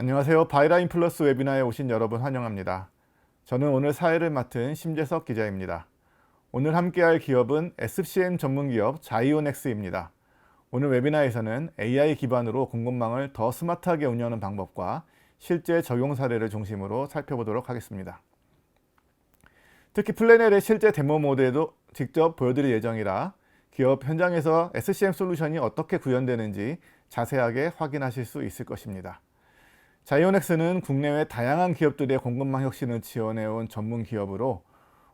안녕하세요. 바이라인 플러스 웨비나에 오신 여러분 환영합니다. 저는 오늘 사회를 맡은 심재석 기자입니다. 오늘 함께할 기업은 SCM 전문기업 자이오넥스입니다. 오늘 웨비나에서는 AI 기반으로 공급망을 더 스마트하게 운영하는 방법과 실제 적용 사례를 중심으로 살펴보도록 하겠습니다. 특히 플래넬의 실제 데모 모델도 직접 보여드릴 예정이라 기업 현장에서 SCM 솔루션이 어떻게 구현되는지 자세하게 확인하실 수 있을 것입니다. 자이오넥스는 국내외 다양한 기업들의 공급망 혁신을 지원해온 전문 기업으로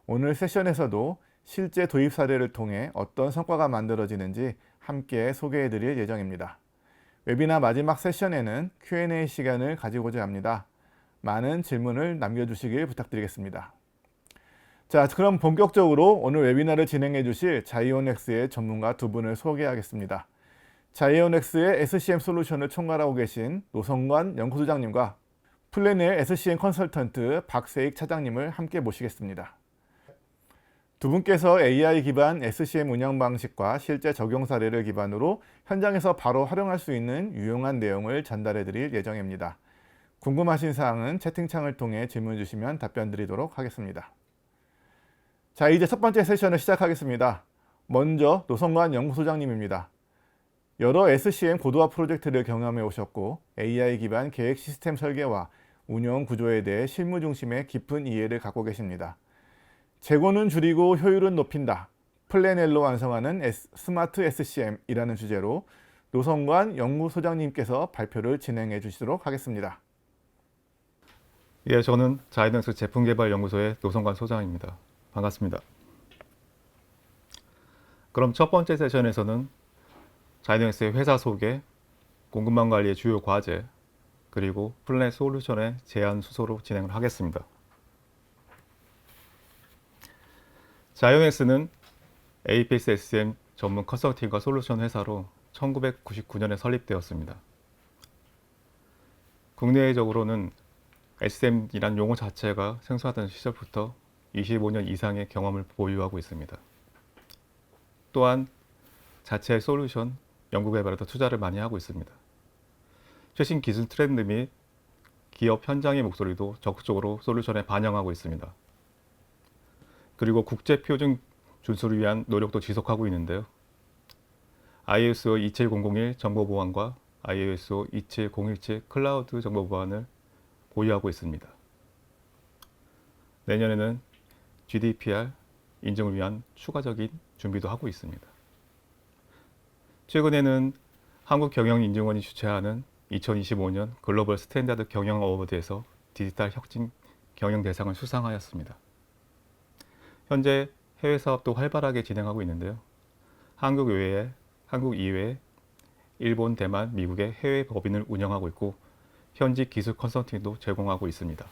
오늘 세션에서도 실제 도입 사례를 통해 어떤 성과가 만들어지는지 함께 소개해드릴 예정입니다. 웨비나 마지막 세션에는 Q&A 시간을 가지고자 합니다. 많은 질문을 남겨주시길 부탁드리겠습니다. 자, 그럼 본격적으로 오늘 웨비나를 진행해 주실 자이오넥스의 전문가 두 분을 소개하겠습니다. 자이오넥스의 SCM 솔루션을 총괄하고 계신 노성관 연구소장님과 플래넬 SCM 컨설턴트 박세익 차장님을 함께 모시겠습니다. 두 분께서 AI 기반 SCM 운영 방식과 실제 적용 사례를 기반으로 현장에서 바로 활용할 수 있는 유용한 내용을 전달해 드릴 예정입니다. 궁금하신 사항은 채팅창을 통해 질문 주시면 답변 드리도록 하겠습니다. 자, 이제 첫 번째 세션을 시작하겠습니다. 먼저 노성관 연구소장님입니다. 여러 SCM 고도화 프로젝트를 경험해 오셨고 AI 기반 계획 시스템 설계와 운영 구조에 대해 실무 중심의 깊은 이해를 갖고 계십니다. 재고는 줄이고 효율은 높인다. 플래넬로 완성하는 스마트 SCM이라는 주제로 노성관 연구소장님께서 발표를 진행해 주시도록 하겠습니다. 예, 저는 자이오넥스 제품개발연구소의 노성관 소장입니다. 반갑습니다. 그럼 첫 번째 세션에서는 자이오넥스의 회사 소개, 공급망 관리의 주요 과제, 그리고 플래닛 솔루션의 제안 수소로 진행을 하겠습니다. 자이오넥스는 APS SCM 전문 컨설팅과 솔루션 회사로 1999년에 설립되었습니다. 국내적으로는 SCM이란 용어 자체가 생소하던 시절부터 25년 이상의 경험을 보유하고 있습니다. 또한 자체의 솔루션, 연구개발에도 투자를 많이 하고 있습니다. 최신 기술 트렌드 및 기업 현장의 목소리도 적극적으로 솔루션에 반영하고 있습니다. 그리고 국제 표준 준수를 위한 노력도 지속하고 있는데요. ISO 27001 정보 보안과 ISO 27017 클라우드 정보 보안을 보유하고 있습니다. 내년에는 GDPR 인증을 위한 추가적인 준비도 하고 있습니다. 최근에는 한국경영인증원이 주최하는 2025년 글로벌 스탠다드 경영 어워드에서 디지털 혁신 경영 대상을 수상하였습니다. 현재 해외 사업도 활발하게 진행하고 있는데요. 한국 이외에 일본, 대만, 미국의 해외 법인을 운영하고 있고 현지 기술 컨설팅도 제공하고 있습니다.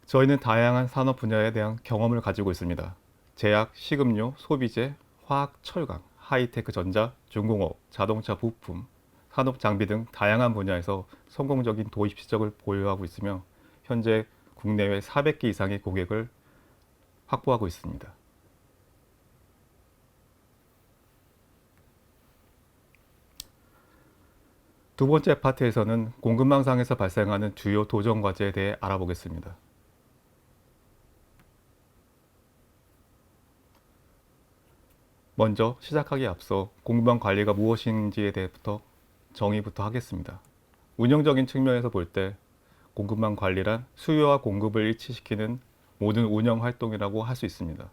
저희는 다양한 산업 분야에 대한 경험을 가지고 있습니다. 제약, 식음료, 소비재, 화학, 철강, 하이테크 전자, 중공업, 자동차 부품, 산업 장비 등 다양한 분야에서 성공적인 도입 실적을 보유하고 있으며 현재 국내외 400개 이상의 고객을 확보하고 있습니다. 두 번째 파트에서는 공급망상에서 발생하는 주요 도전 과제에 대해 알아보겠습니다. 먼저 시작하기에 앞서 공급망 관리가 무엇인지에 대해부터 정의부터 하겠습니다. 운영적인 측면에서 볼 때 공급망 관리란 수요와 공급을 일치시키는 모든 운영 활동이라고 할 수 있습니다.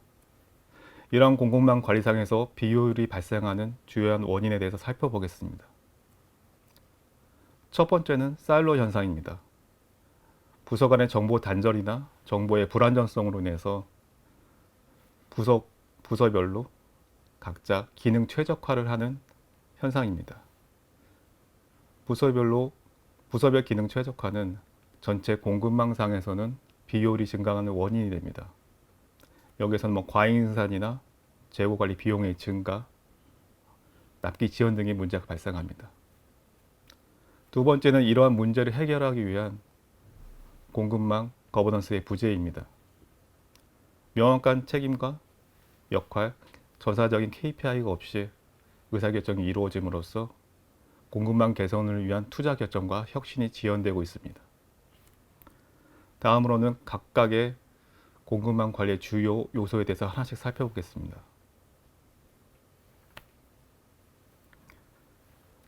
이러한 공급망 관리상에서 비효율이 발생하는 주요한 원인에 대해서 살펴보겠습니다. 첫 번째는 사일로 현상입니다. 부서 간의 정보 단절이나 정보의 불안정성으로 인해서 부서별로 각자 기능 최적화를 하는 현상입니다. 부서별 기능 최적화는 전체 공급망상에서는 비효율이 증가하는 원인이 됩니다. 여기에서는 과잉생산이나 재고관리 비용의 증가, 납기 지연 등의 문제가 발생합니다. 두 번째는 이러한 문제를 해결하기 위한 공급망 거버넌스의 부재입니다. 명확한 책임과 역할, 전사적인 KPI가 없이 의사결정이 이루어짐으로써 공급망 개선을 위한 투자 결정과 혁신이 지연되고 있습니다. 다음으로는 각각의 공급망 관리의 주요 요소에 대해서 하나씩 살펴보겠습니다.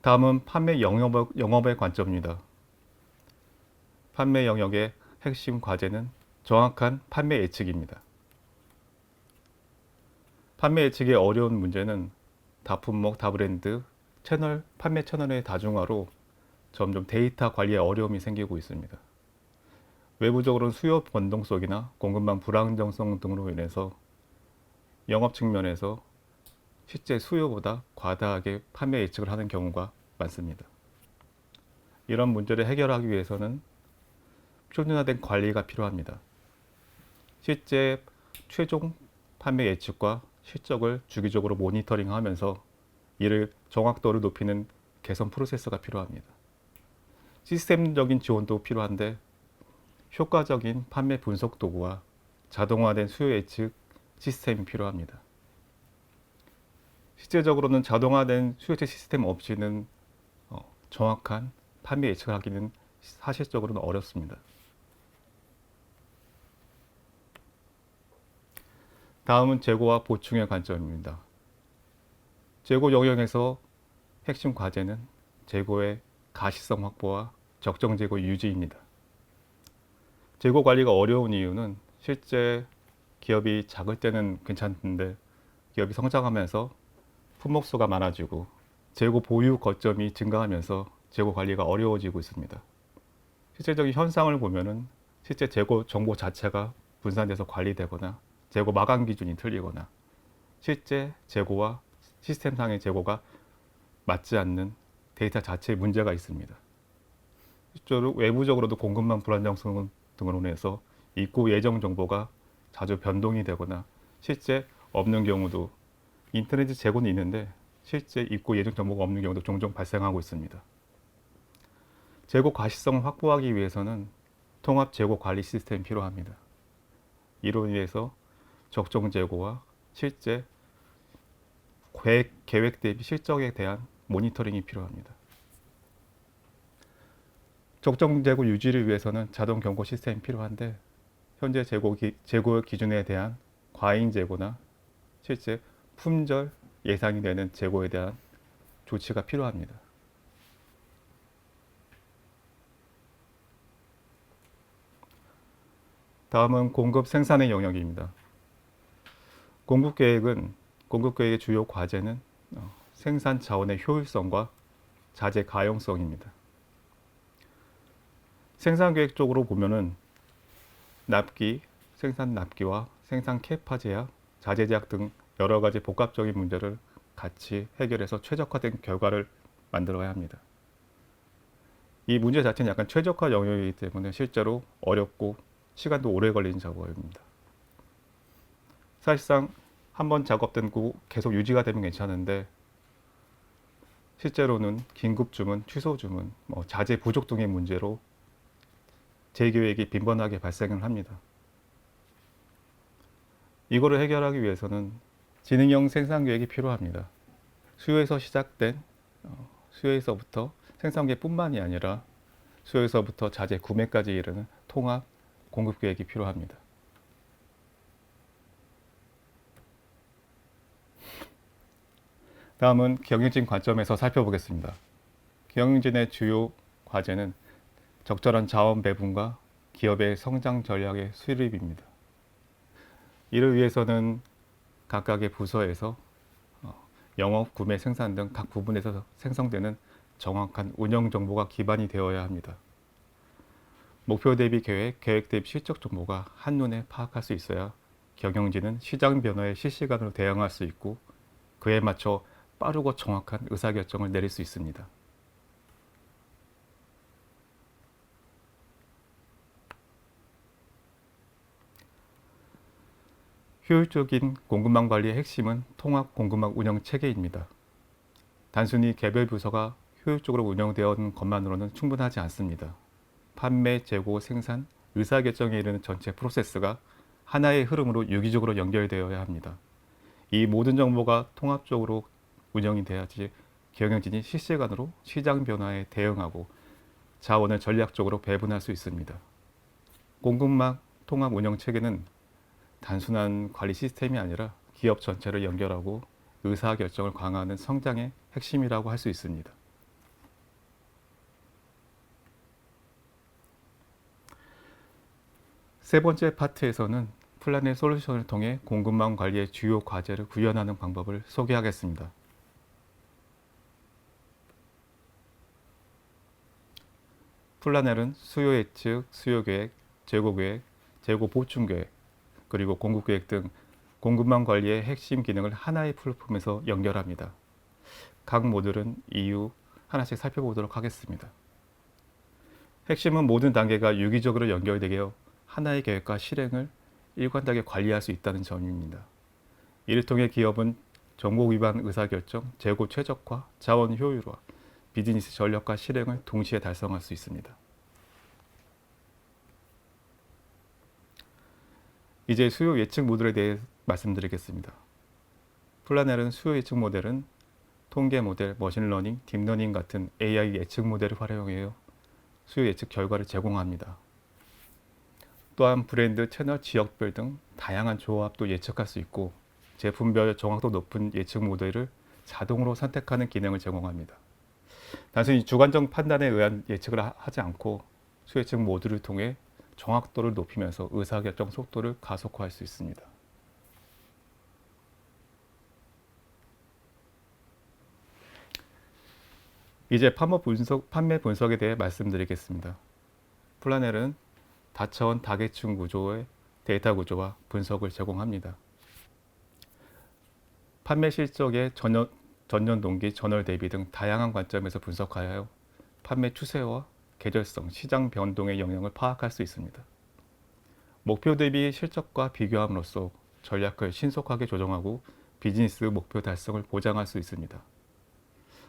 다음은 판매 영업의 관점입니다. 판매 영역의 핵심 과제는 정확한 판매 예측입니다. 판매 예측의 어려운 문제는 다품목, 다브랜드, 판매 채널의 다중화로 점점 데이터 관리에 어려움이 생기고 있습니다. 외부적으로는 수요 변동성이나 공급망 불안정성 등으로 인해서 영업 측면에서 실제 수요보다 과다하게 판매 예측을 하는 경우가 많습니다. 이런 문제를 해결하기 위해서는 표준화된 관리가 필요합니다. 실제 최종 판매 예측과 실적을 주기적으로 모니터링하면서 이를 정확도를 높이는 개선 프로세스가 필요합니다. 시스템적인 지원도 필요한데 효과적인 판매 분석 도구와 자동화된 수요 예측 시스템이 필요합니다. 실제적으로는 자동화된 수요 예측 시스템 없이는 정확한 판매 예측을 하기는 사실적으로는 어렵습니다. 다음은 재고와 보충의 관점입니다. 재고 영역에서 핵심 과제는 재고의 가시성 확보와 적정 재고 유지입니다. 재고 관리가 어려운 이유는 실제 기업이 작을 때는 괜찮은데 기업이 성장하면서 품목수가 많아지고 재고 보유 거점이 증가하면서 재고 관리가 어려워지고 있습니다. 실제적인 현상을 보면은 실제 재고 정보 자체가 분산돼서 관리되거나 재고 마감 기준이 틀리거나 실제 재고와 시스템상의 재고가 맞지 않는 데이터 자체에 문제가 있습니다. 실제로 외부적으로도 공급망 불안정성 등으로 인해서 입고 예정 정보가 자주 변동이 되거나 실제 없는 경우도 인터넷 재고는 있는데 실제 입고 예정 정보가 없는 경우도 종종 발생하고 있습니다. 재고 가시성을 확보하기 위해서는 통합 재고 관리 시스템이 필요합니다. 이로 인해서 적정 재고와 실제 계획 대비 실적에 대한 모니터링이 필요합니다. 적정 재고 유지를 위해서는 자동 경고 시스템이 필요한데 현재 재고 기준에 대한 과잉 재고나 실제 품절 예상이 되는 재고에 대한 조치가 필요합니다. 다음은 공급 생산의 영역입니다. 공급 계획의 주요 과제는 생산 자원의 효율성과 자재 가용성입니다. 생산 계획 쪽으로 보면은 생산 납기와 생산 캐파 제약, 자재 제약 등 여러 가지 복합적인 문제를 같이 해결해서 최적화된 결과를 만들어야 합니다. 이 문제 자체는 약간 최적화 영역이기 때문에 실제로 어렵고 시간도 오래 걸리는 작업입니다. 사실상 한번 작업되고 계속 유지가 되면 괜찮은데 실제로는 긴급 주문, 취소 주문, 자재 부족 등의 문제로 재계획이 빈번하게 발생을 합니다. 이거를 해결하기 위해서는 지능형 생산 계획이 필요합니다. 수요에서부터 생산 계획뿐만이 아니라 수요에서부터 자재 구매까지 이르는 통합 공급 계획이 필요합니다. 다음은 경영진 관점에서 살펴보겠습니다. 경영진의 주요 과제는 적절한 자원 배분과 기업의 성장 전략의 수립입니다. 이를 위해서는 각각의 부서에서 영업, 구매, 생산 등 각 부분에서 생성되는 정확한 운영 정보가 기반이 되어야 합니다. 목표 대비 계획, 계획 대비 실적 정보가 한눈에 파악할 수 있어야 경영진은 시장 변화에 실시간으로 대응할 수 있고 그에 맞춰 빠르고 정확한 의사결정을 내릴 수 있습니다. 효율적인 공급망 관리의 핵심은 통합 공급망 운영 체계입니다. 단순히 개별 부서가 효율적으로 운영되는 것만으로는 충분하지 않습니다. 판매, 재고, 생산, 의사결정에 이르는 전체 프로세스가 하나의 흐름으로 유기적으로 연결되어야 합니다. 이 모든 정보가 통합적으로 운영이 돼야지 경영진이 실시간으로 시장 변화에 대응하고 자원을 전략적으로 배분할 수 있습니다. 공급망 통합 운영 체계는 단순한 관리 시스템이 아니라 기업 전체를 연결하고 의사결정을 강화하는 성장의 핵심이라고 할 수 있습니다. 세 번째 파트에서는 플라넷 솔루션을 통해 공급망 관리의 주요 과제를 구현하는 방법을 소개하겠습니다. 플라넬은 수요 예측, 수요 계획, 재고 계획, 재고 보충 계획, 그리고 공급 계획 등 공급망 관리의 핵심 기능을 하나의 플랫폼에서 연결합니다. 각 모듈은 이후 하나씩 살펴보도록 하겠습니다. 핵심은 모든 단계가 유기적으로 연결되게 하나의 계획과 실행을 일관되게 관리할 수 있다는 점입니다. 이를 통해 기업은 정보 기반 의사결정, 재고 최적화, 자원 효율화, 비즈니스 전략과 실행을 동시에 달성할 수 있습니다. 이제 수요 예측 모델에 대해 말씀드리겠습니다. 플라넬은 수요 예측 모델은 통계 모델, 머신러닝, 딥러닝 같은 AI 예측 모델을 활용하여 수요 예측 결과를 제공합니다. 또한 브랜드, 채널, 지역별 등 다양한 조합도 예측할 수 있고 제품별 정확도 높은 예측 모델을 자동으로 선택하는 기능을 제공합니다. 단순히 주관적 판단에 의한 예측을 하지 않고 수요 예측 모듈을 통해 정확도를 높이면서 의사결정 속도를 가속화할 수 있습니다. 이제 판매 분석에 대해 말씀드리겠습니다. 플라넬은 다차원 다계층 구조의 데이터 구조와 분석을 제공합니다. 판매 실적의 전년 동기, 전월 대비 등 다양한 관점에서 분석하여 판매 추세와 계절성, 시장 변동의 영향을 파악할 수 있습니다. 목표 대비 실적과 비교함으로써 전략을 신속하게 조정하고 비즈니스 목표 달성을 보장할 수 있습니다.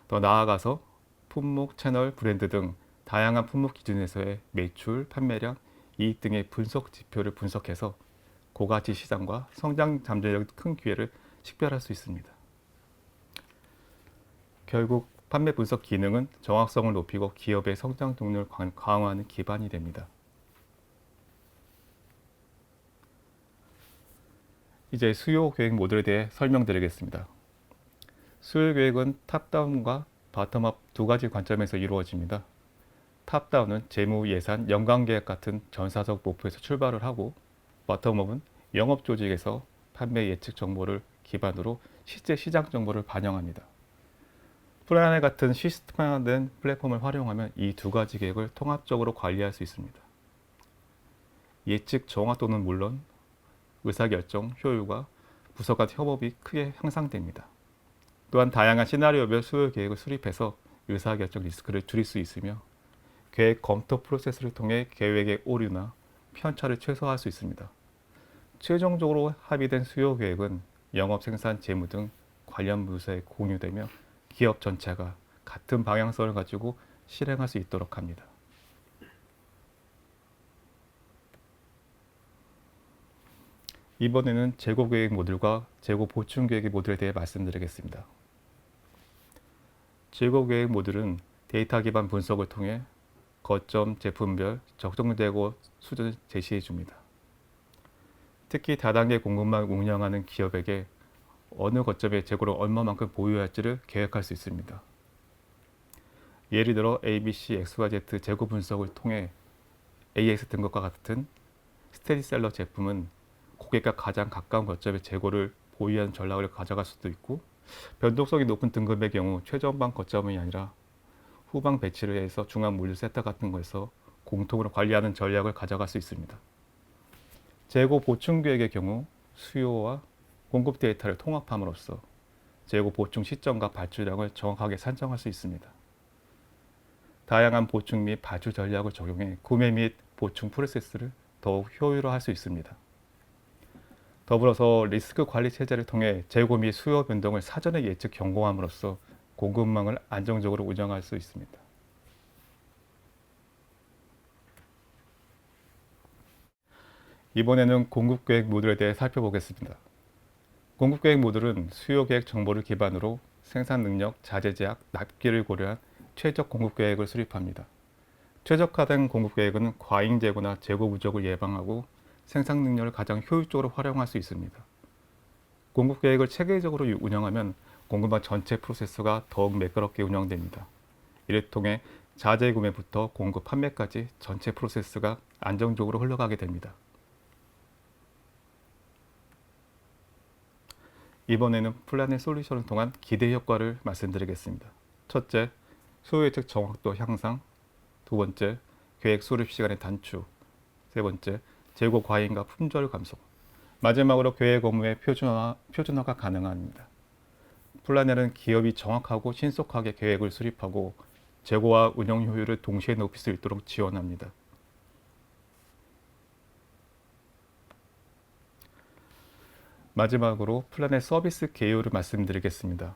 더 나아가서 품목, 채널, 브랜드 등 다양한 품목 기준에서의 매출, 판매량, 이익 등의 분석 지표를 분석해서 고가치 시장과 성장 잠재력 큰 기회를 식별할 수 있습니다. 결국 판매 분석 기능은 정확성을 높이고 기업의 성장 동력을 강화하는 기반이 됩니다. 이제 수요 계획 모델에 대해 설명드리겠습니다. 수요 계획은 탑다운과 바텀업 두 가지 관점에서 이루어집니다. 탑다운은 재무, 예산, 연간 계획 같은 전사적 목표에서 출발을 하고 바텀업은 영업 조직에서 판매 예측 정보를 기반으로 실제 시장 정보를 반영합니다. 플라넬 같은 시스템화된 플랫폼을 활용하면 이 두 가지 계획을 통합적으로 관리할 수 있습니다. 예측 정확도는 물론 의사결정, 효율과 부서 간 협업이 크게 향상됩니다. 또한 다양한 시나리오별 수요 계획을 수립해서 의사결정 리스크를 줄일 수 있으며 계획 검토 프로세스를 통해 계획의 오류나 편차를 최소화할 수 있습니다. 최종적으로 합의된 수요 계획은 영업, 생산, 재무 등 관련 부서에 공유되며 기업 전체가 같은 방향성을 가지고 실행할 수 있도록 합니다. 이번에는 재고 계획 모듈과 재고 보충 계획의 모듈에 대해 말씀드리겠습니다. 재고 계획 모듈은 데이터 기반 분석을 통해 거점 제품별 적정 재고 수준을 제시해 줍니다. 특히 다단계 공급망 운영하는 기업에게 어느 거점에 재고를 얼마만큼 보유할지를 계획할 수 있습니다. 예를 들어 ABC, XYZ 재고 분석을 통해 AX 등급과 같은 스테디셀러 제품은 고객과 가장 가까운 거점에 재고를 보유하는 전략을 가져갈 수도 있고 변동성이 높은 등급의 경우 최전방 거점이 아니라 후방 배치를 해서 중앙 물류 세터 같은 거에서 공통으로 관리하는 전략을 가져갈 수 있습니다. 재고 보충 계획의 경우 수요와 공급 데이터를 통합함으로써 재고 보충 시점과 발주량을 정확하게 산정할 수 있습니다. 다양한 보충 및 발주 전략을 적용해 구매 및 보충 프로세스를 더욱 효율화할 수 있습니다. 더불어서 리스크 관리 체제를 통해 재고 및 수요 변동을 사전에 예측 경고함으로써 공급망을 안정적으로 운영할 수 있습니다. 이번에는 공급계획 모듈에 대해 살펴보겠습니다. 공급계획 모듈은 수요 계획 정보를 기반으로 생산 능력, 자재 제약, 납기를 고려한 최적 공급 계획을 수립합니다. 최적화된 공급 계획은 과잉 재고나 재고 부족을 예방하고 생산 능력을 가장 효율적으로 활용할 수 있습니다. 공급 계획을 체계적으로 운영하면 공급망 전체 프로세스가 더욱 매끄럽게 운영됩니다. 이를 통해 자재 구매부터 공급 판매까지 전체 프로세스가 안정적으로 흘러가게 됩니다. 이번에는 플라넷 솔루션을 통한 기대 효과를 말씀드리겠습니다. 첫째, 수요 예측 정확도 향상. 두 번째, 계획 수립 시간의 단축. 세 번째, 재고 과잉과 품절 감소. 마지막으로 계획 업무의 표준화가 가능합니다. 플라넬은 기업이 정확하고 신속하게 계획을 수립하고 재고와 운영 효율을 동시에 높일 수 있도록 지원합니다. 마지막으로 플라넬 서비스 개요를 말씀드리겠습니다.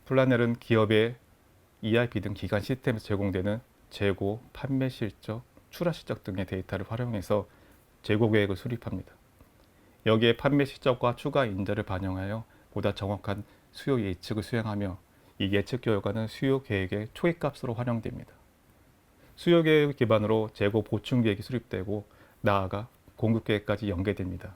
플라넬은 기업의 ERP 등 기관 시스템에서 제공되는 재고, 판매 실적, 출하 실적 등의 데이터를 활용해서 재고 계획을 수립합니다. 여기에 판매 실적과 추가 인자를 반영하여 보다 정확한 수요 예측을 수행하며 이 예측 결과는 수요 계획의 초기값으로 활용됩니다. 수요 계획 기반으로 재고 보충 계획이 수립되고 나아가 공급 계획까지 연계됩니다.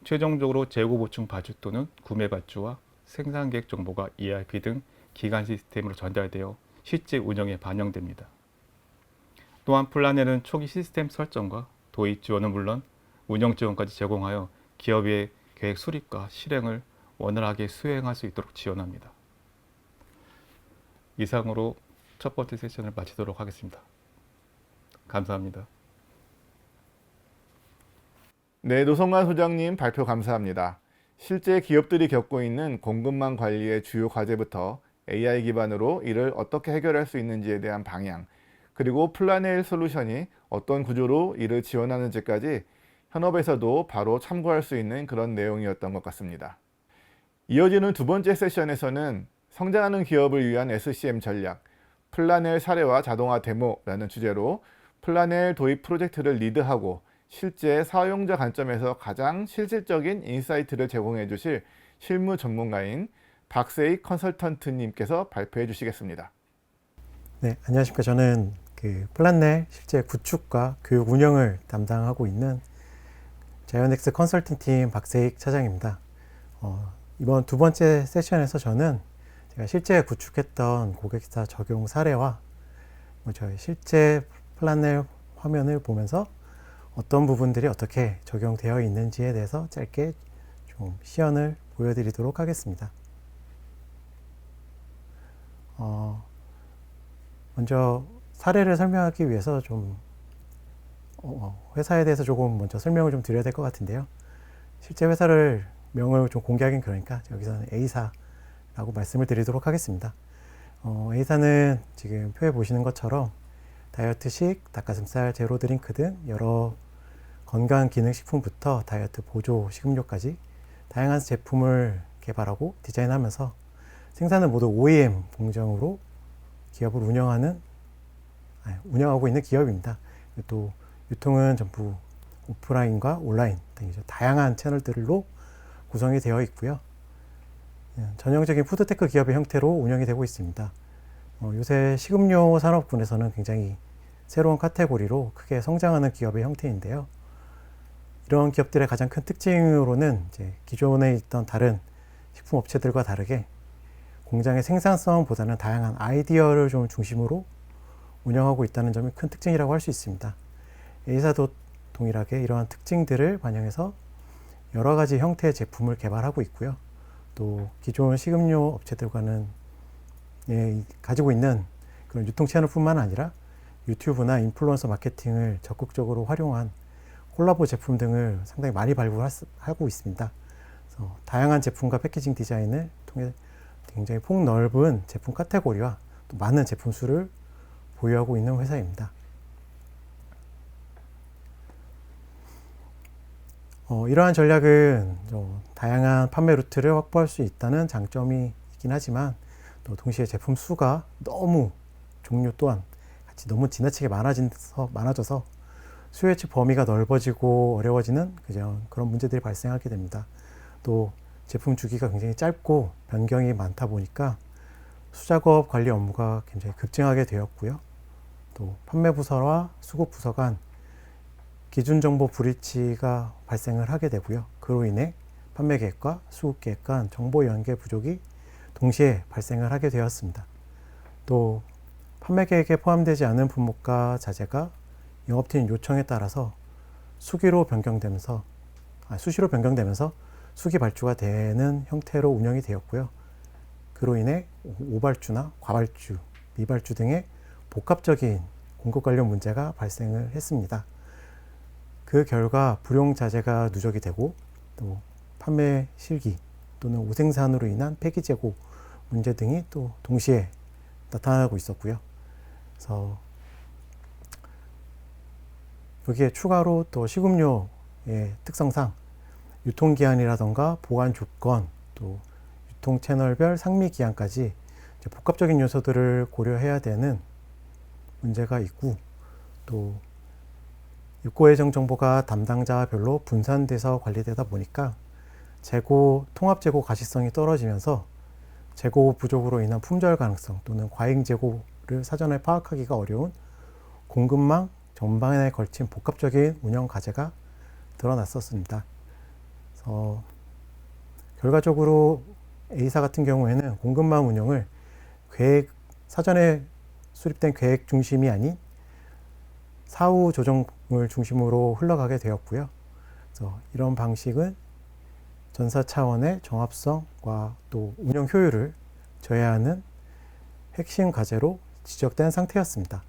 최종적으로 재고 보충 발주 또는 구매 발주와 생산 계획 정보가 ERP 등 기관 시스템으로 전달되어 실제 운영에 반영됩니다. 또한 플라넬은 초기 시스템 설정과 도입 지원은 물론 운영 지원까지 제공하여 기업의 계획 수립과 실행을 원활하게 수행할 수 있도록 지원합니다. 이상으로 첫 번째 세션을 마치도록 하겠습니다. 감사합니다. 네, 노성관 소장님 발표 감사합니다. 실제 기업들이 겪고 있는 공급망 관리의 주요 과제부터 AI 기반으로 이를 어떻게 해결할 수 있는지에 대한 방향, 그리고 플라넬 솔루션이 어떤 구조로 이를 지원하는지까지 현업에서도 바로 참고할 수 있는 그런 내용이었던 것 같습니다. 이어지는 두 번째 세션에서는 성장하는 기업을 위한 SCM 전략, 플라넬 사례와 자동화 데모라는 주제로 플라넬 도입 프로젝트를 리드하고 실제 사용자 관점에서 가장 실질적인 인사이트를 제공해 주실 실무 전문가인 박세익 컨설턴트님께서 발표해 주시겠습니다. 네, 안녕하십니까. 저는 플란넬 실제 구축과 교육 운영을 담당하고 있는 자이오넥스 컨설팅 팀 박세익 차장입니다. 이번 두 번째 세션에서 저는 제가 실제 구축했던 고객사 적용 사례와 저희 실제 플란넬 화면을 보면서 어떤 부분들이 어떻게 적용되어 있는지에 대해서 짧게 좀 시연을 보여드리도록 하겠습니다. 먼저 사례를 설명하기 위해서 좀 회사에 대해서 조금 먼저 설명을 좀 드려야 될 것 같은데요. 실제 회사를 명을 좀 공개하긴 그러니까 여기서는 A사라고 말씀을 드리도록 하겠습니다. A사는 지금 표에 보시는 것처럼 다이어트식, 닭가슴살, 제로 드링크 등 여러 건강 기능 식품부터 다이어트 보조 식음료까지 다양한 제품을 개발하고 디자인하면서 생산은 모두 OEM 공정으로 기업을 운영하고 있는 기업입니다. 또 유통은 전부 오프라인과 온라인 등 다양한 채널들로 구성이 되어 있고요. 전형적인 푸드테크 기업의 형태로 운영이 되고 있습니다. 요새 식음료 산업군에서는 굉장히 새로운 카테고리로 크게 성장하는 기업의 형태인데요. 이런 기업들의 가장 큰 특징으로는 이제 기존에 있던 다른 식품 업체들과 다르게 공장의 생산성보다는 다양한 아이디어를 좀 중심으로 운영하고 있다는 점이 큰 특징이라고 할 수 있습니다. A사도 동일하게 이러한 특징들을 반영해서 여러 가지 형태의 제품을 개발하고 있고요. 또 기존 식음료 업체들과는 가지고 있는 그런 유통 채널뿐만 아니라 유튜브나 인플루언서 마케팅을 적극적으로 활용한 콜라보 제품 등을 상당히 많이 발굴하고 있습니다. 그래서 다양한 제품과 패키징 디자인을 통해 굉장히 폭넓은 제품 카테고리와 또 많은 제품 수를 보유하고 있는 회사입니다. 이러한 전략은 다양한 판매 루트를 확보할 수 있다는 장점이 있긴 하지만 또 동시에 제품 수가 너무 종류 또한 같이 너무 지나치게 많아져서 수요 예측 범위가 넓어지고 어려워지는 그런 문제들이 발생하게 됩니다. 또 제품 주기가 굉장히 짧고 변경이 많다 보니까 수작업 관리 업무가 굉장히 급증하게 되었고요. 또 판매 부서와 수급 부서 간 기준 정보 불일치가 발생을 하게 되고요. 그로 인해 판매 계획과 수급 계획 간 정보 연계 부족이 동시에 발생을 하게 되었습니다. 또 판매 계획에 포함되지 않은 품목과 자재가 영업팀 요청에 따라서 수시로 변경되면서 수기 발주가 되는 형태로 운영이 되었고요. 그로 인해 오발주나 과발주, 미발주 등의 복합적인 공급 관련 문제가 발생을 했습니다. 그 결과 불용 자재가 누적이 되고 또 판매 실기 또는 우생산으로 인한 폐기 재고 문제 등이 또 동시에 나타나고 있었고요. 그래서 여기에 추가로 또 식음료의 특성상 유통기한이라던가 보관 조건, 또 유통 채널별 상미 기한까지 복합적인 요소들을 고려해야 되는 문제가 있고, 또 육고 예정 정보가 담당자별로 분산돼서 관리되다 보니까 통합 재고 가시성이 떨어지면서 재고 부족으로 인한 품절 가능성 또는 과잉 재고를 사전에 파악하기가 어려운 공급망 전반에 걸친 복합적인 운영 과제가 드러났었습니다. 그래서 결과적으로 A사 같은 경우에는 공급망 운영을 사전에 수립된 계획 중심이 아닌 사후 조정을 중심으로 흘러가게 되었고요. 그래서 이런 방식은 전사 차원의 정합성과 또 운영 효율을 저해하는 핵심 과제로 지적된 상태였습니다.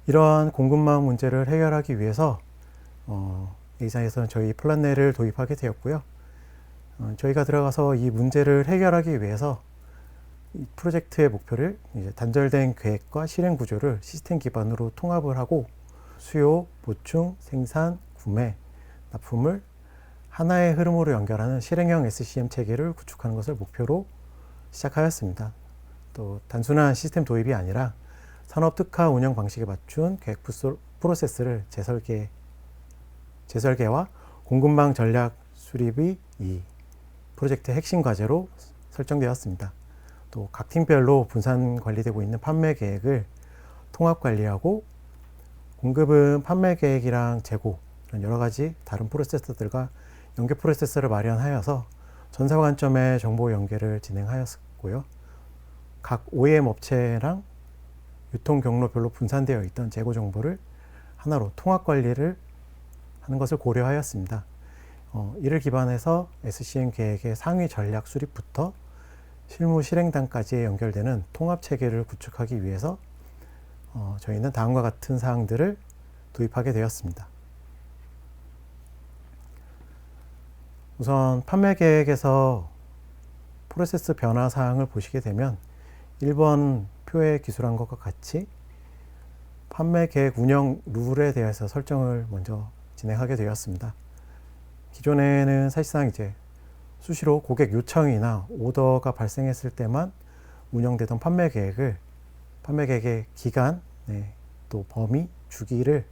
이러한 공급망 문제를 해결하기 위해서 A사에서는 저희 플란넷을 도입하게 되었고요. 저희가 들어가서 이 문제를 해결하기 위해서 이 프로젝트의 목표를 이제 단절된 계획과 실행 구조를 시스템 기반으로 통합을 하고 수요, 보충, 생산, 구매, 납품을 하나의 흐름으로 연결하는 실행형 SCM 체계를 구축하는 것을 목표로 시작하였습니다. 또 단순한 시스템 도입이 아니라 산업 특화 운영 방식에 맞춘 계획 프로세스를 재설계와 공급망 전략 수립이 이 프로젝트의 핵심 과제로 설정되었습니다. 또 각 팀별로 분산 관리되고 있는 판매 계획을 통합 관리하고 공급은 판매 계획이랑 재고 이런 여러 가지 다른 프로세서들과 연계 프로세서를 마련하여서 전사 관점의 정보 연계를 진행하였고요. 각 OEM 업체랑 유통 경로별로 분산되어 있던 재고 정보를 하나로 통합 관리를 하는 것을 고려하였습니다. 이를 기반해서 SCM 계획의 상위 전략 수립부터 실무 실행단까지 연결되는 통합 체계를 구축하기 위해서 저희는 다음과 같은 사항들을 도입하게 되었습니다. 우선 판매 계획에서 프로세스 변화 사항을 보시게 되면 1번 표에 기술한 것과 같이 판매 계획 운영 룰에 대해서 설정을 먼저 진행하게 되었습니다. 기존에는 사실상 이제 수시로 고객 요청이나 오더가 발생했을 때만 운영되던 판매 계획의 기간, 또 범위, 주기를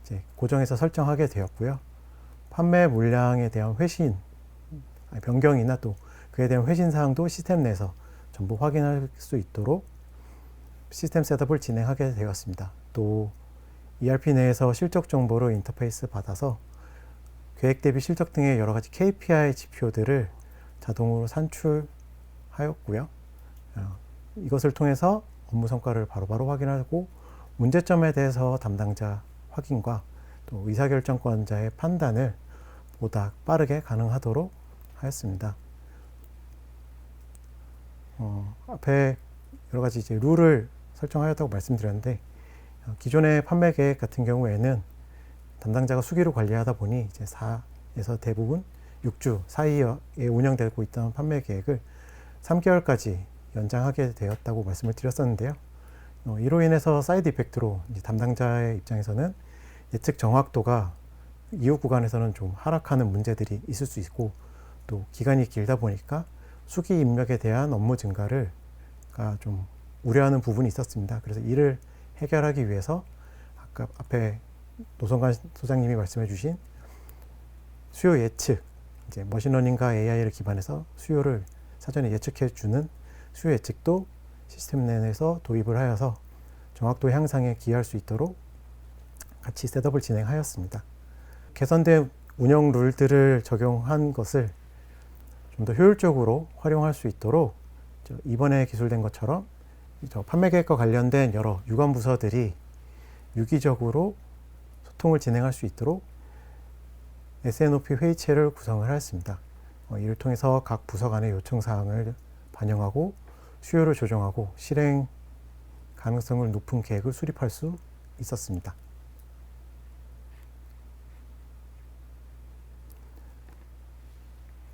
이제 고정해서 설정하게 되었고요. 판매 물량에 대한 변경이나 또 그에 대한 회신 사항도 시스템 내에서 전부 확인할 수 있도록 시스템 셋업을 진행하게 되었습니다. 또 ERP 내에서 실적 정보를 인터페이스 받아서 계획 대비 실적 등의 여러 가지 KPI 지표들을 자동으로 산출하였고요. 이것을 통해서 업무 성과를 바로바로 확인하고 문제점에 대해서 담당자 확인과 또 의사결정권자의 판단을 보다 빠르게 가능하도록 하였습니다. 앞에 여러 가지 이제 룰을 설정하였다고 말씀드렸는데 기존의 판매 계획 같은 경우에는 담당자가 수기로 관리하다 보니 이제 4에서 대부분 6주 사이에 운영되고 있던 판매 계획을 3개월까지 연장하게 되었다고 말씀을 드렸었는데요. 이로 인해서 사이드 이펙트로 이제 담당자의 입장에서는 예측 정확도가 이후 구간에서는 좀 하락하는 문제들이 있을 수 있고 또 기간이 길다 보니까 수기 입력에 대한 업무 증가를 좀 우려하는 부분이 있었습니다. 그래서 이를 해결하기 위해서 아까 앞에 노성관 소장님이 말씀해 주신 수요 예측, 이제 머신러닝과 AI를 기반해서 수요를 사전에 예측해 주는 수요 예측도 시스템 내에서 도입을 하여서 정확도 향상에 기여할 수 있도록 같이 셋업을 진행하였습니다. 개선된 운영 룰들을 적용한 것을 좀 더 효율적으로 활용할 수 있도록 이번에 기술된 것처럼 판매 계획과 관련된 여러 유관 부서들이 유기적으로 소통을 진행할 수 있도록 SNOP 회의체를 구성을 하였습니다. 이를 통해서 각 부서 간의 요청 사항을 반영하고 수요를 조정하고 실행 가능성을 높은 계획을 수립할 수 있었습니다.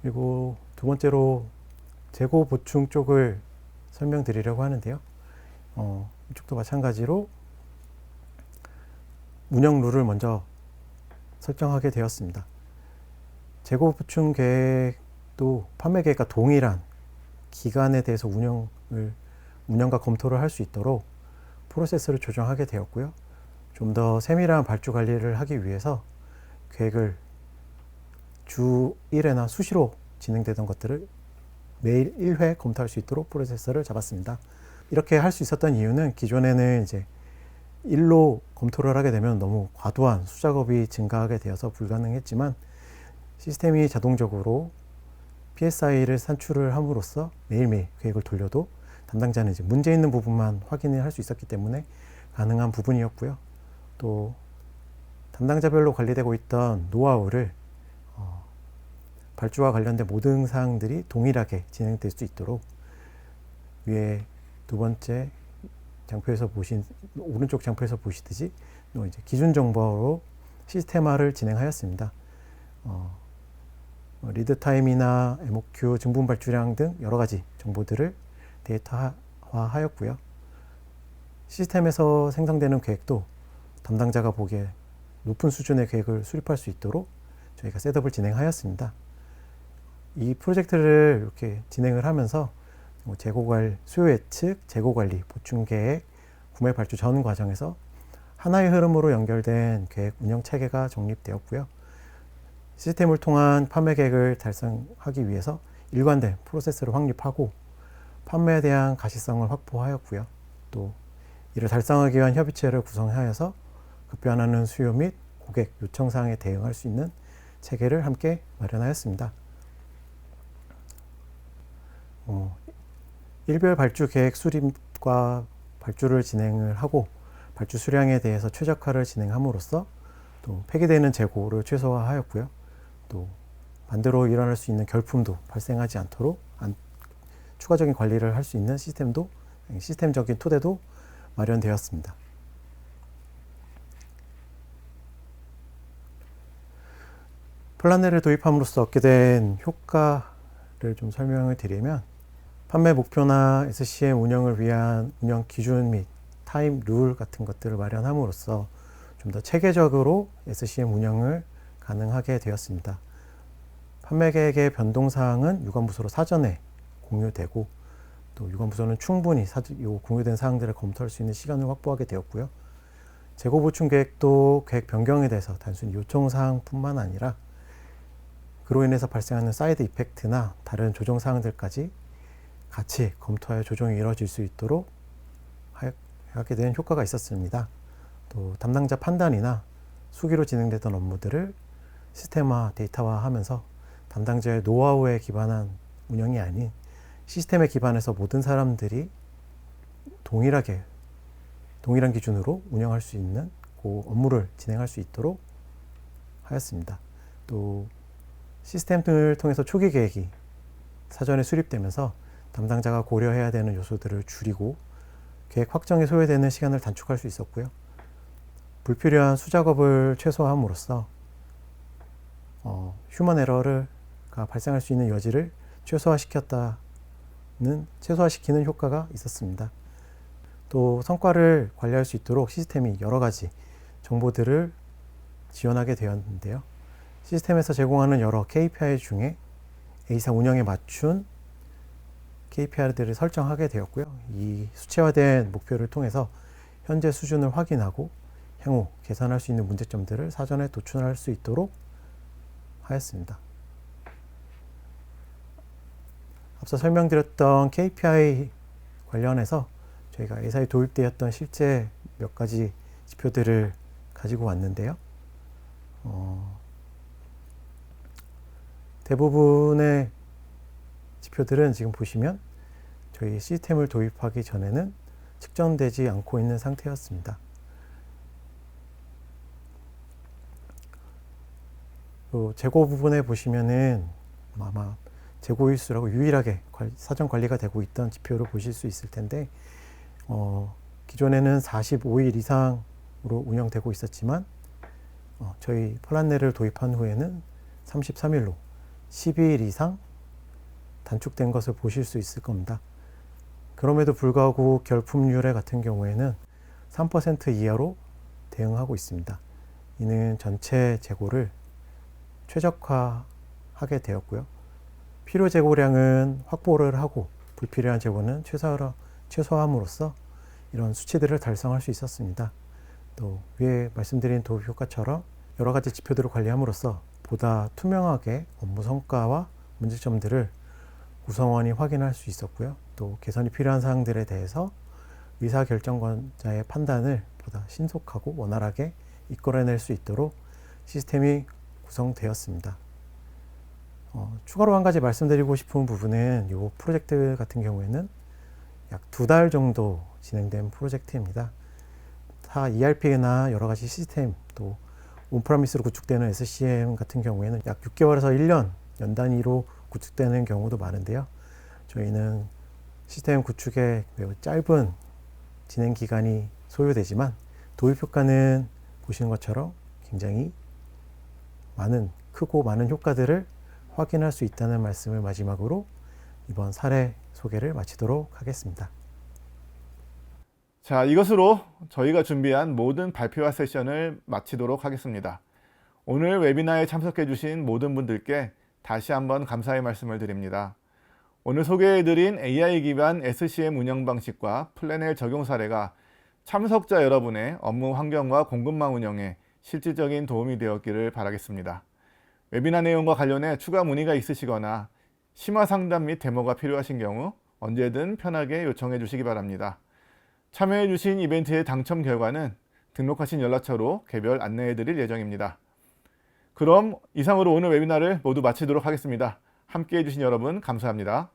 그리고 두 번째로 재고 보충 쪽을 설명드리려고 하는데요. 이쪽도 마찬가지로 운영 룰을 먼저 설정하게 되었습니다. 재고 보충 계획도 판매 계획과 동일한 기간에 대해서 운영과 검토를 할 수 있도록 프로세스를 조정하게 되었고요. 좀 더 세밀한 발주 관리를 하기 위해서 계획을 주 1회나 수시로 진행되던 것들을 매일 1회 검토할 수 있도록 프로세스를 잡았습니다. 이렇게 할 수 있었던 이유는 기존에는 이제 일로 검토를 하게 되면 너무 과도한 수작업이 증가하게 되어서 불가능했지만 시스템이 자동적으로 PSI를 산출을 함으로써 매일매일 계획을 돌려도 담당자는 이제 문제 있는 부분만 확인을 할 수 있었기 때문에 가능한 부분이었고요. 또 담당자별로 관리되고 있던 노하우를 발주와 관련된 모든 사항들이 동일하게 진행될 수 있도록 위에 두 번째 장표에서 오른쪽 장표에서 보시듯이 이제 기준 정보로 시스템화를 진행하였습니다. 리드 타임이나 MOQ, 증분 발주량 등 여러 가지 정보들을 데이터화하였고요. 시스템에서 생성되는 계획도 담당자가 보기에 높은 수준의 계획을 수립할 수 있도록 저희가 셋업을 진행하였습니다. 이 프로젝트를 이렇게 진행을 하면서 수요 예측, 재고 관리, 보충 계획, 구매 발주 전 과정에서 하나의 흐름으로 연결된 계획 운영 체계가 정립되었고요. 시스템을 통한 판매 계획을 달성하기 위해서 일관된 프로세스를 확립하고 판매에 대한 가시성을 확보하였고요. 또 이를 달성하기 위한 협의체를 구성하여서 급변하는 수요 및 고객 요청 사항에 대응할 수 있는 체계를 함께 마련하였습니다. 일별 발주 계획 수립과 발주를 진행을 하고 발주 수량에 대해서 최적화를 진행함으로써 또 폐기되는 재고를 최소화하였고요. 또 반대로 일어날 수 있는 결품도 발생하지 않도록 추가적인 관리를 할 수 있는 시스템적인 토대도 마련되었습니다. 플라넬을 도입함으로써 얻게 된 효과를 좀 설명을 드리면 판매 목표나 SCM 운영을 위한 운영 기준 및 타임 룰 같은 것들을 마련함으로써 좀 더 체계적으로 SCM 운영을 가능하게 되었습니다. 판매 계획의 변동 사항은 유관부서로 사전에 공유되고 또 유관부서는 충분히 공유된 사항들을 검토할 수 있는 시간을 확보하게 되었고요. 재고 보충 계획도 계획 변경에 대해서 단순히 요청 사항뿐만 아니라 그로 인해서 발생하는 사이드 이펙트나 다른 조정 사항들까지 같이 검토하여 조정이 이루어질 수 있도록 하게 된 효과가 있었습니다. 또 담당자 판단이나 수기로 진행되던 업무들을 시스템화, 데이터화하면서 담당자의 노하우에 기반한 운영이 아닌 시스템에 기반해서 모든 사람들이 동일한 기준으로 운영할 수 있는 그 업무를 진행할 수 있도록 하였습니다. 또 시스템을 통해서 초기 계획이 사전에 수립되면서 담당자가 고려해야 되는 요소들을 줄이고 계획 확정에 소요되는 시간을 단축할 수 있었고요. 불필요한 수작업을 최소화함으로써 휴먼 에러가 발생할 수 있는 여지를 최소화시키는 효과가 있었습니다. 또 성과를 관리할 수 있도록 시스템이 여러 가지 정보들을 지원하게 되었는데요. 시스템에서 제공하는 여러 KPI 중에 A사 운영에 맞춘 KPI들을 설정하게 되었고요. 이 수치화된 목표를 통해서 현재 수준을 확인하고 향후 개선할 수 있는 문제점들을 사전에 도출할 수 있도록 하였습니다. 앞서 설명드렸던 KPI 관련해서 저희가 A사에 도입되었던 실제 몇 가지 지표들을 가지고 왔는데요. 대부분의 지표들은 지금 보시면 저희 시스템을 도입하기 전에는 측정되지 않고 있는 상태였습니다. 또 재고 부분에 보시면은 아마 재고일수라고 유일하게 사전 관리가 되고 있던 지표를 보실 수 있을 텐데, 기존에는 45일 이상으로 운영되고 있었지만 저희 폴란네를 도입한 후에는 33일로 12일 이상 단축된 것을 보실 수 있을 겁니다. 그럼에도 불구하고 결품률 같은 경우에는 3% 이하로 대응하고 있습니다. 이는 전체 재고를 최적화하게 되었고요. 필요 재고량은 확보를 하고 불필요한 재고는 최소화함으로써 이런 수치들을 달성할 수 있었습니다. 또 위에 말씀드린 도입 효과처럼 여러 가지 지표들을 관리함으로써 보다 투명하게 업무 성과와 문제점들을 구성원이 확인할 수 있었고요. 또 개선이 필요한 사항들에 대해서 의사결정권자의 판단을 보다 신속하고 원활하게 이끌어낼 수 있도록 시스템이 구성되었습니다. 추가로 한 가지 말씀드리고 싶은 부분은 이 프로젝트 같은 경우에는 약 2달 정도 진행된 프로젝트입니다. 타 ERP나 여러 가지 시스템, 또 온프라미스로 구축되는 SCM 같은 경우에는 약 6개월에서 1년 연 단위로 구축되는 경우도 많은데요. 저희는 시스템 구축에 매우 짧은 진행 기간이 소요되지만 도입 효과는 보시는 것처럼 굉장히 크고 많은 효과들을 확인할 수 있다는 말씀을 마지막으로 이번 사례 소개를 마치도록 하겠습니다. 자, 이것으로 저희가 준비한 모든 발표와 세션을 마치도록 하겠습니다. 오늘 웨비나에 참석해 주신 모든 분들께 다시 한번 감사의 말씀을 드립니다. 오늘 소개해드린 AI 기반 SCM 운영 방식과 플래넬 적용 사례가 참석자 여러분의 업무 환경과 공급망 운영에 실질적인 도움이 되었기를 바라겠습니다. 웨비나 내용과 관련해 추가 문의가 있으시거나 심화 상담 및 데모가 필요하신 경우 언제든 편하게 요청해 주시기 바랍니다. 참여해 주신 이벤트의 당첨 결과는 등록하신 연락처로 개별 안내해 드릴 예정입니다. 그럼 이상으로 오늘 웨비나를 모두 마치도록 하겠습니다. 함께 해주신 여러분 감사합니다.